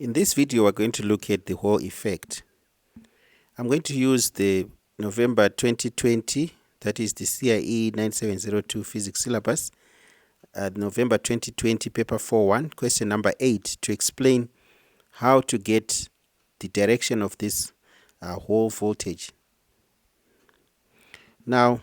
In this video, we're going to look at the Hall effect. I'm going to use the November 2020, that is the CIE 9702 physics syllabus, November 2020 paper 4.1, question number 8, to explain how to get the direction of this Hall voltage. Now,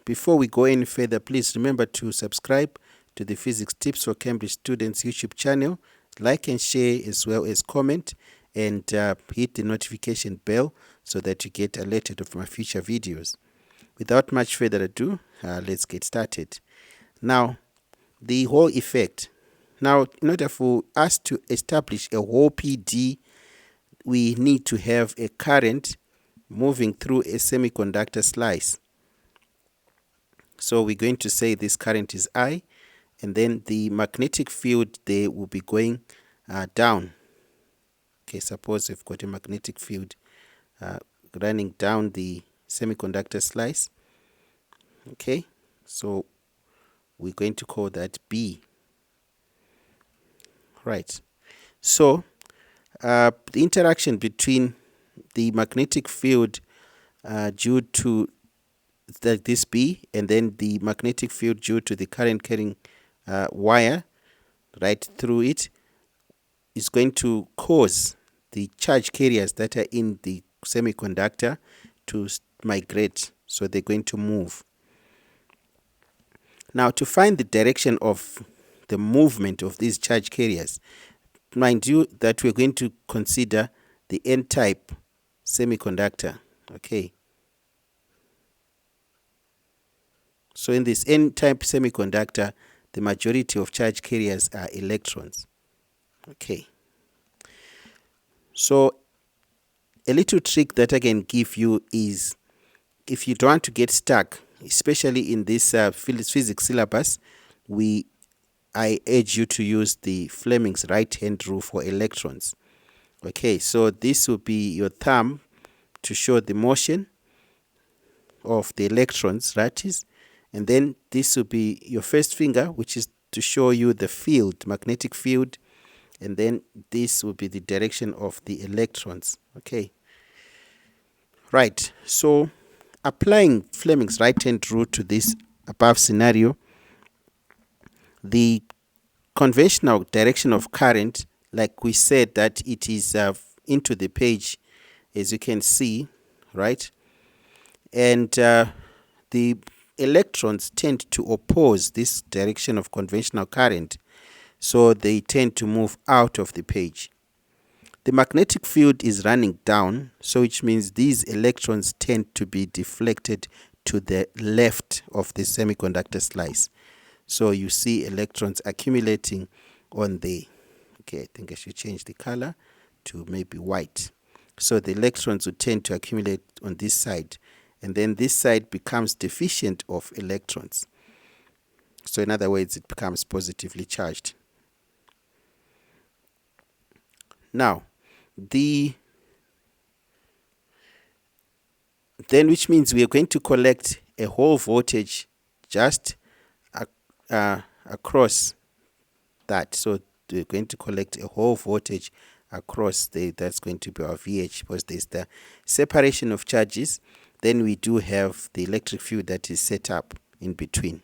before we go any further, please remember to subscribe to the Physics Tips for Cambridge Students YouTube channel, like and share, as well as comment, and hit the notification bell so that you get alerted of my future videos. Without much further ado, let's get started. Now, the Hall effect. Now, in order for us to establish a Hall PD, we need to have a current moving through a semiconductor slice. So we're going to say this current is I, and then the magnetic field there will be going down. Okay, suppose we've got a magnetic field running down the semiconductor slice. Okay, so we're going to call that B. Right. So the interaction between the magnetic field due to this B and then the magnetic field due to the current carrying wire right through it is going to cause the charge carriers that are in the semiconductor to migrate. So they're going to move. Now, to find the direction of the movement of these charge carriers, mind you that we're going to consider the N-type semiconductor. Okay. So in this N-type semiconductor, the majority of charge carriers are electrons. Okay. So a little trick that I can give you is, if you don't want to get stuck, especially in this physics syllabus, I urge you to use the Fleming's right-hand rule for electrons. Okay, so this will be your thumb to show the motion of the electrons, that is. And then this will be your first finger, which is to show you the field, magnetic field. And then this will be the direction of the electrons. Okay. Right. So applying Fleming's right-hand rule to this above scenario, the conventional direction of current, like we said, that it is into the page, as you can see, right? And the electrons tend to oppose this direction of conventional current, so they tend to move out of the page. The magnetic field is running down, so which means these electrons tend to be deflected to the left of the semiconductor slice. So you see electrons accumulating on the, okay, I think I should change the color to maybe white. So the electrons would tend to accumulate on this side, and then this side becomes deficient of electrons. So in other words, it becomes positively charged. Now, then which means we are going to collect a Hall voltage just across that. So we're going to collect a Hall voltage across that's going to be our VH, because there's the separation of charges. Then we do have the electric field that is set up in between.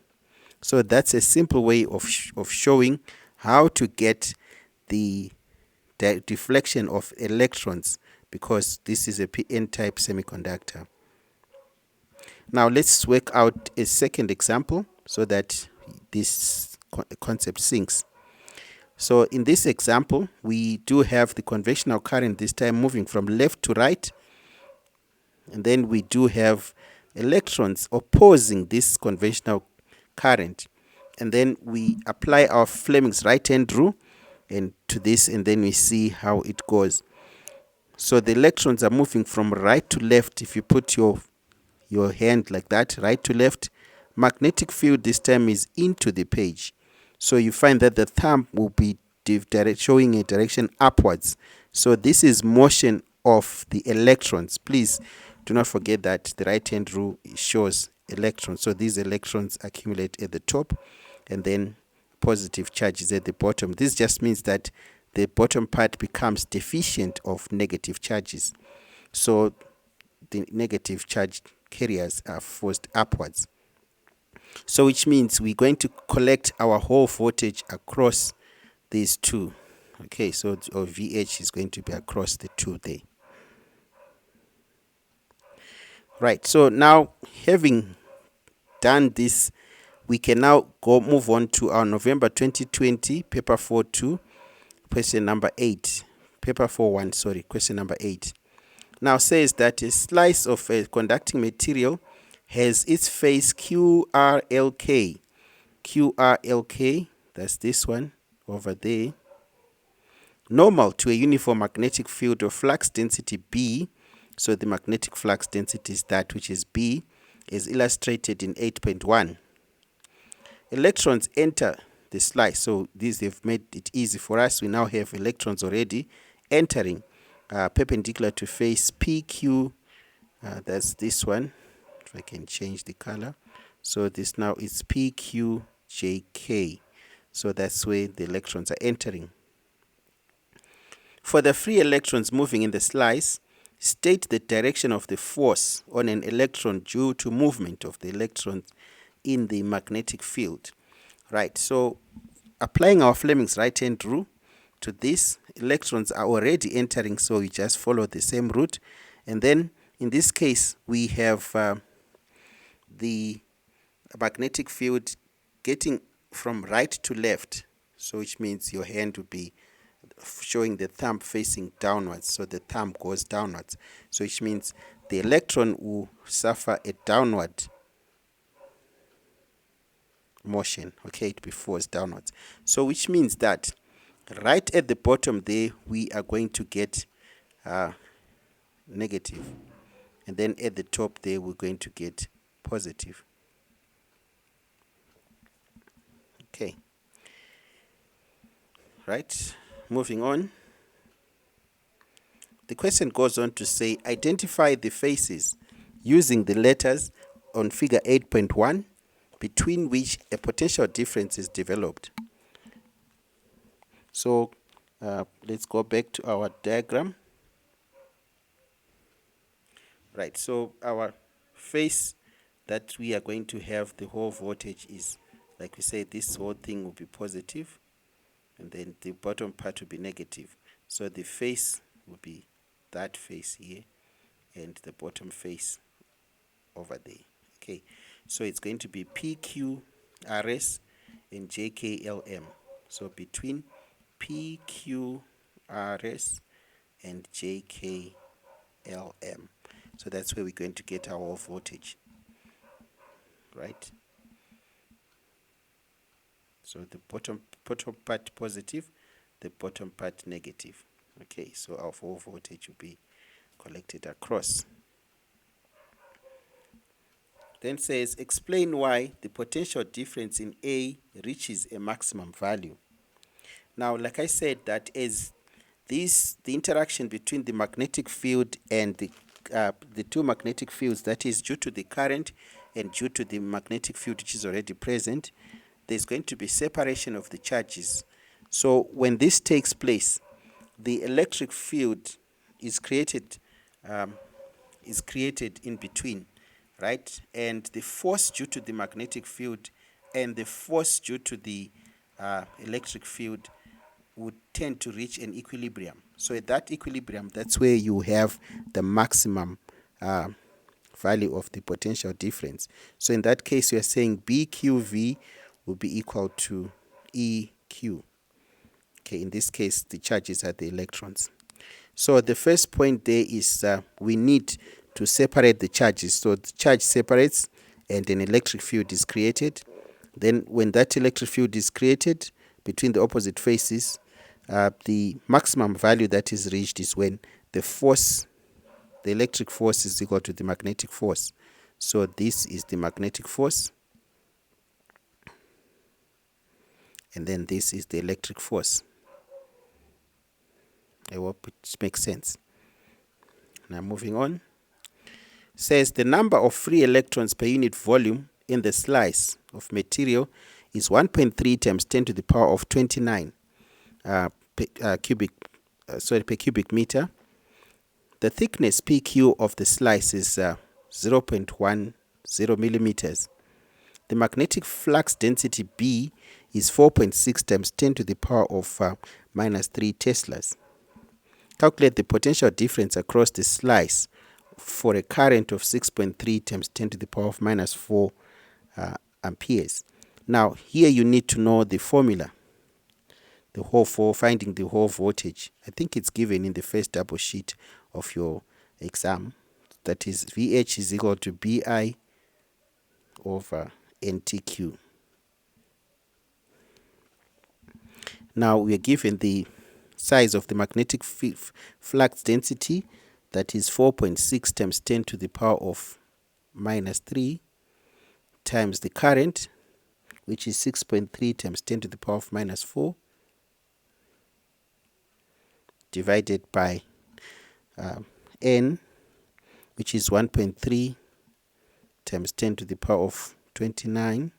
So that's a simple way of showing how to get the deflection of electrons, because this is a N-type semiconductor. Now let's work out a second example so that this concept sinks. So in this example, we do have the conventional current this time moving from left to right. And then we do have electrons opposing this conventional current. And then we apply our Fleming's right-hand rule and to this, and then we see how it goes. So the electrons are moving from right to left. If you put your hand like that, right to left, magnetic field this time is into the page. So you find that the thumb will be showing a direction upwards. So this is motion of the electrons. Please do not forget that the right-hand rule shows electrons. So these electrons accumulate at the top, and then positive charge is at the bottom. This just means that the bottom part becomes deficient of negative charges. So the negative charge carriers are forced upwards. So which means we're going to collect our whole voltage across these two. Okay, so our VH is going to be across the two there. Right, so now having done this, we can now move on to our November 2020 paper 4.2 question number 8. Paper 4.1, sorry, question number 8. Now says that a slice of a conducting material has its face QRLK. QRLK, that's this one over there, normal to a uniform magnetic field of flux density B. So the magnetic flux density is that which is B, is illustrated in 8.1. Electrons enter the slice. So these, they've made it easy for us. We now have electrons already entering perpendicular to face PQ. That's this one. If I can change the color. So this now is PQJK. So that's where the electrons are entering. For the free electrons moving in the slice, state the direction of the force on an electron due to movement of the electrons in the magnetic field. Right, so applying our Fleming's right-hand rule to this, electrons are already entering, so we just follow the same route. And then in this case, we have the magnetic field getting from right to left, so which means your hand would be showing the thumb facing downwards, so the thumb goes downwards, so which means the electron will suffer a downward motion. Okay, it will be forced downwards, so which means that right at the bottom there we are going to get negative, and then at the top there we're going to get positive. Okay, right, moving on. The question goes on to say, identify the phases using the letters on figure 8.1 between which a potential difference is developed. So let's go back to our diagram. Right, so our phase that we are going to have the whole voltage is, like we say, this whole thing will be positive, and then the bottom part will be negative. So the face will be that face here, and the bottom face over there. Okay, so it's going to be PQRS and JKLM. So between PQRS and JKLM, so that's where we're going to get our voltage, right? So the bottom part positive, the bottom part negative. Okay, so our whole voltage will be collected across. Then says, explain why the potential difference in A reaches a maximum value. Now, like I said, that is the interaction between the magnetic field and the two magnetic fields, that is due to the current and due to the magnetic field which is already present, there's going to be separation of the charges. So when this takes place, the electric field is created in between, right? And the force due to the magnetic field and the force due to the electric field would tend to reach an equilibrium. So at that equilibrium, that's where you have the maximum value of the potential difference. So in that case, we are saying BQV will be equal to EQ. Okay, in this case, the charges are the electrons. So the first point there is we need to separate the charges. So the charge separates and an electric field is created. Then when that electric field is created between the opposite faces, the maximum value that is reached is when the force, the electric force, is equal to the magnetic force. So this is the magnetic force, and then this is the electric force. I hope it makes sense. Now moving on. Says the number of free electrons per unit volume in the slice of material is 1.3 times 10 to the power of 29 per per cubic meter. The thickness PQ of the slice is 0.10 millimeters. The magnetic flux density B is 4.6 times 10 to the power of minus 3 teslas. Calculate the potential difference across the slice for a current of 6.3 times 10 to the power of minus 4 amperes. Now, here you need to know the formula for finding the Hall voltage. I think it's given in the first double sheet of your exam. That is VH is equal to BI over NTQ. Now we are given the size of the magnetic flux density, that is 4.6 times 10 to the power of minus 3 times the current, which is 6.3 times 10 to the power of minus 4, divided by N, which is 1.3 times 10 to the power of 29.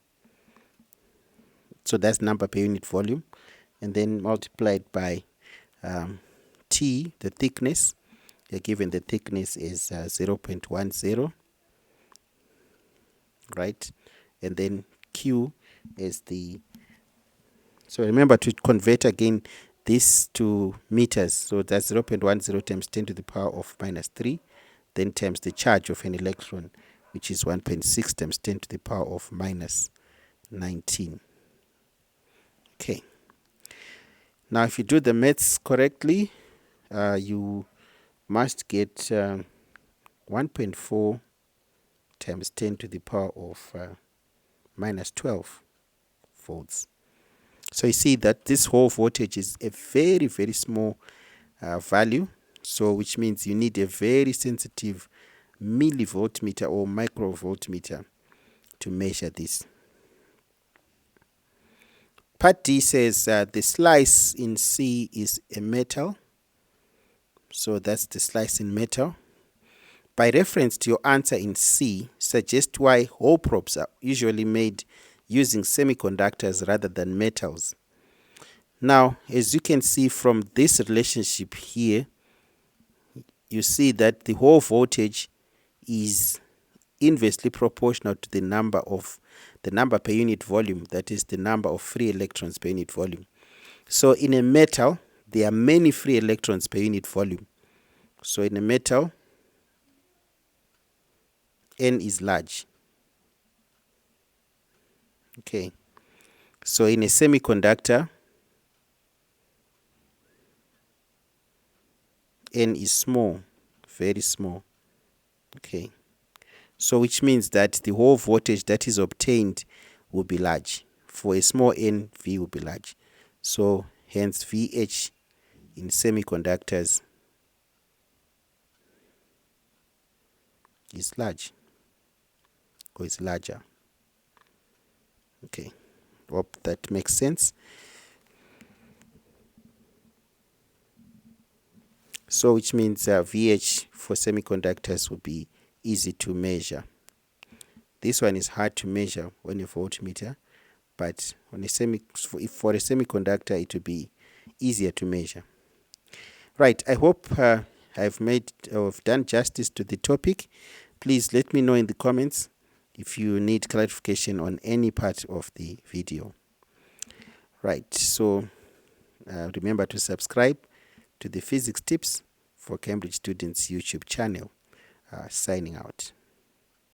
So that's number per unit volume. And then multiplied by T, the thickness. You're given the thickness is 0.10, right? And then Q is the, so remember to convert again this to meters. So that's 0.10 times 10 to the power of minus 3, then times the charge of an electron, which is 1.6 times 10 to the power of minus 19. Okay. Now, if you do the maths correctly, you must get 1.4 times 10 to the power of minus 12 volts. So you see that this Hall voltage is a very, very small value. So which means you need a very sensitive millivoltmeter or microvoltmeter to measure this. Part D says the slice in C is a metal. So that's the slice in metal. By reference to your answer in C, suggest why hole probes are usually made using semiconductors rather than metals. Now, as you can see from this relationship here, you see that the Hall voltage is inversely proportional to the number per unit volume, that is the number of free electrons per unit volume. So in a metal, there are many free electrons per unit volume. So in a metal, N is large. Okay. So in a semiconductor, N is small, very small. Okay. So which means that the Hall voltage that is obtained will be large. For a small n, V will be large. So hence VH in semiconductors is large, or is larger. Okay, hope that makes sense. So which means VH for semiconductors will be easy to measure. This one is hard to measure on a voltmeter, but on a for a semiconductor it will be easier to measure. Right, I hope I've done justice to the topic. Please let me know in the comments if you need clarification on any part of the video. Right, so remember to subscribe to the Physics Tips for Cambridge Students YouTube channel. Signing out.